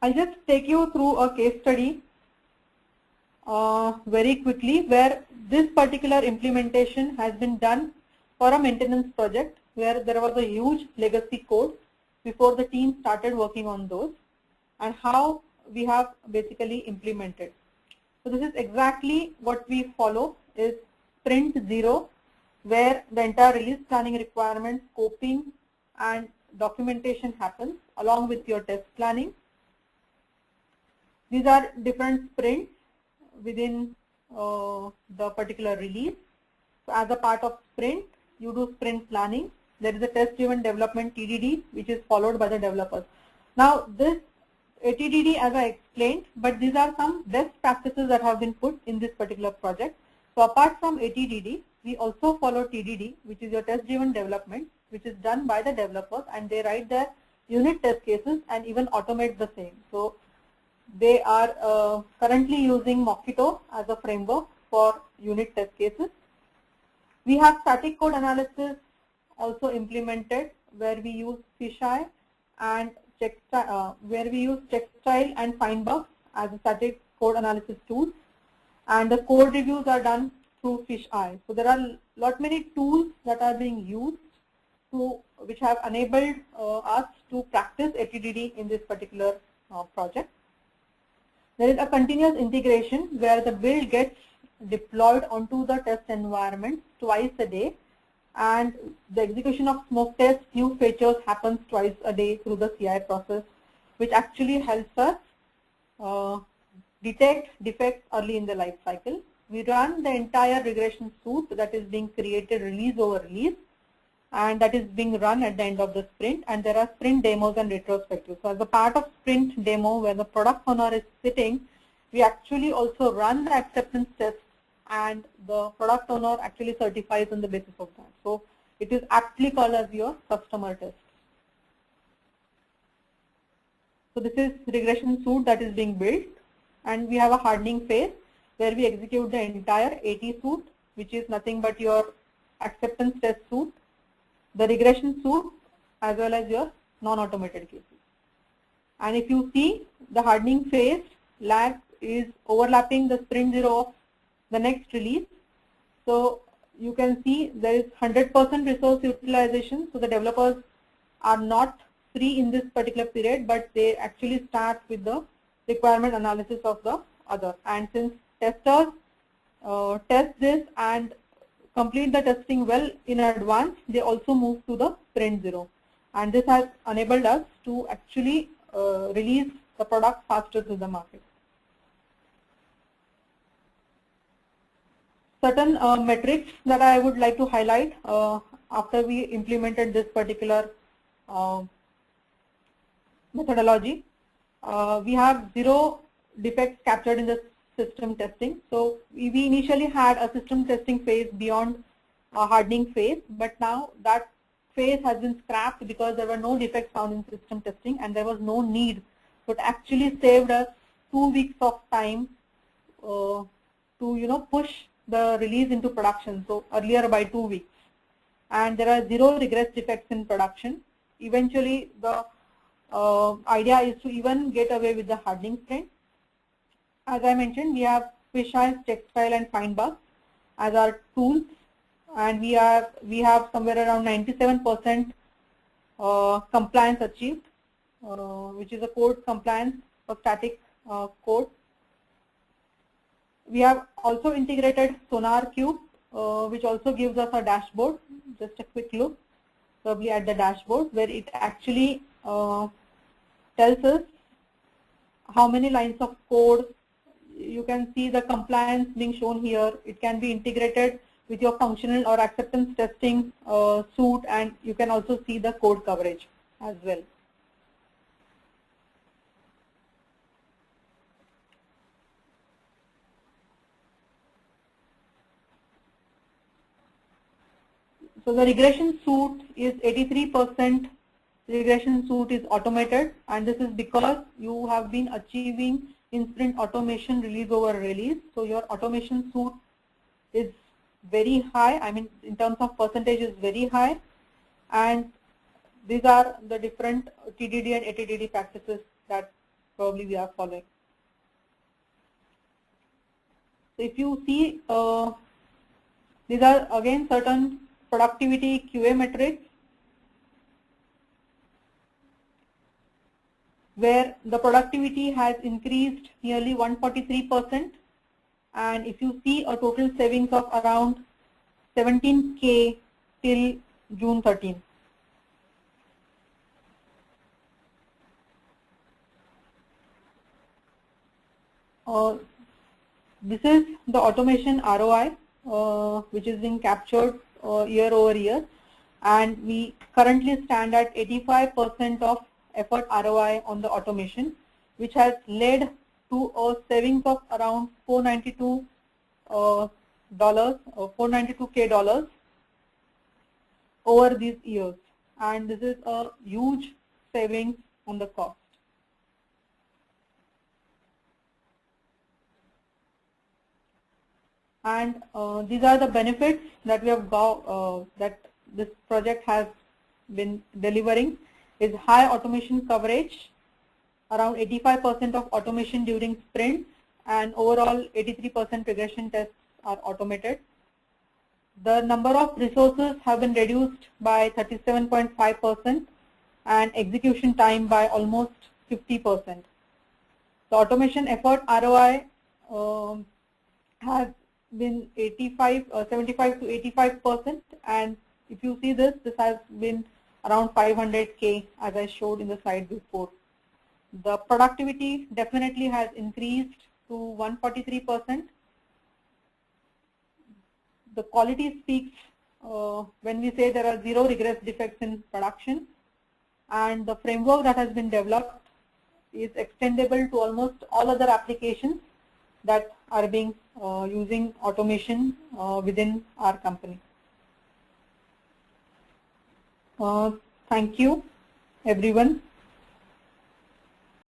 I'll just take you through a case study very quickly where this particular implementation has been done for a maintenance project where there was a huge legacy code before the team started working on those, and how we have basically implemented. So this is exactly what we follow is Sprint 0, where the entire release planning requirements, scoping and documentation happens along with your test planning. These are different sprints within the particular release. So as a part of sprint, you do sprint planning. There is a test-driven development TDD, which is followed by the developers. Now this TDD, as I explained, but these are some best practices that have been put in this particular project. So apart from ATDD, we also follow TDD, which is your test-driven development, which is done by the developers, and they write their unit test cases and even automate the same. So they are currently using Mockito as a framework for unit test cases. We have static code analysis also implemented, where we use fisheye and where we use checkstyle and findbug as a static code analysis tools, and the code reviews are done through fisheye. So there are many tools that are being used which have enabled us to practice ATDD in this particular project. There is a continuous integration where the build gets deployed onto the test environment twice a day, and the execution of smoke tests, new features happens twice a day through the CI process, which actually helps us detect defects early in the life cycle. We run the entire regression suite that is being created release over release, and that is being run at the end of the sprint, and there are sprint demos and retrospectives. So as a part of sprint demo where the product owner is sitting, we actually also run the acceptance tests, and the product owner actually certifies on the basis of that. So it is aptly called as your customer test. So this is regression suite that is being built, and we have a hardening phase where we execute the entire AT suite, which is nothing but your acceptance test suite, the regression suite, as well as your non-automated cases. And if you see, the hardening phase lag is overlapping the sprint 0 of the next release. So you can see there is 100% resource utilization. So the developers are not free in this particular period, but they actually start with the requirement analysis of the other. And since testers test this and complete the testing well in advance, they also move to the sprint 0. And this has enabled us to actually release the product faster to the market. Certain metrics that I would like to highlight after we implemented this particular methodology. We have 0 defects captured in the system testing. So we initially had a system testing phase beyond a hardening phase, but now that phase has been scrapped because there were no defects found in system testing and there was no need. So it actually saved us 2 weeks of time to push the release into production. So earlier by 2 weeks, and there are 0 regress defects in production. Eventually, the idea is to even get away with the hardening sprint. As I mentioned, we have fisheye, checkstyle, and findbug as our tools, and we have somewhere around 97% compliance achieved, which is a code compliance for static code. We have also integrated Sonar Cube, which also gives us a dashboard. Just a quick look probably at the dashboard, where it actually tells us how many lines of code. You can see the compliance being shown here. It can be integrated with your functional or acceptance testing suite, and you can also see the code coverage as well. So the regression suite is 83% regression suite is automated, and this is because you have been achieving in-sprint automation release over release. So your automation suite is very high. I mean, in terms of percentage is very high, and these are the different TDD and ATDD practices that probably we are following. So if you see, these are again certain productivity QA metrics where the productivity has increased nearly 143%, and if you see a total savings of around 17K till June 13. This is the automation ROI, which is being captured year over year, and we currently stand at 85% of effort ROI on the automation, which has led to a savings of around $492 $492K over these years, and this is a huge savings on the cost. And these are the benefits that we have got, that this project has been delivering is high automation coverage, around 85% of automation during sprints, and overall 83% regression tests are automated. The number of resources have been reduced by 37.5% and execution time by almost 50%. The automation effort ROI has been 75 to 85%, and if you see this has been around 500K as I showed in the slide before. The productivity definitely has increased to 143%. The quality speaks when we say there are 0 regress defects in production, and the framework that has been developed is extendable to almost all other applications that are being using automation within our company. Thank you, everyone.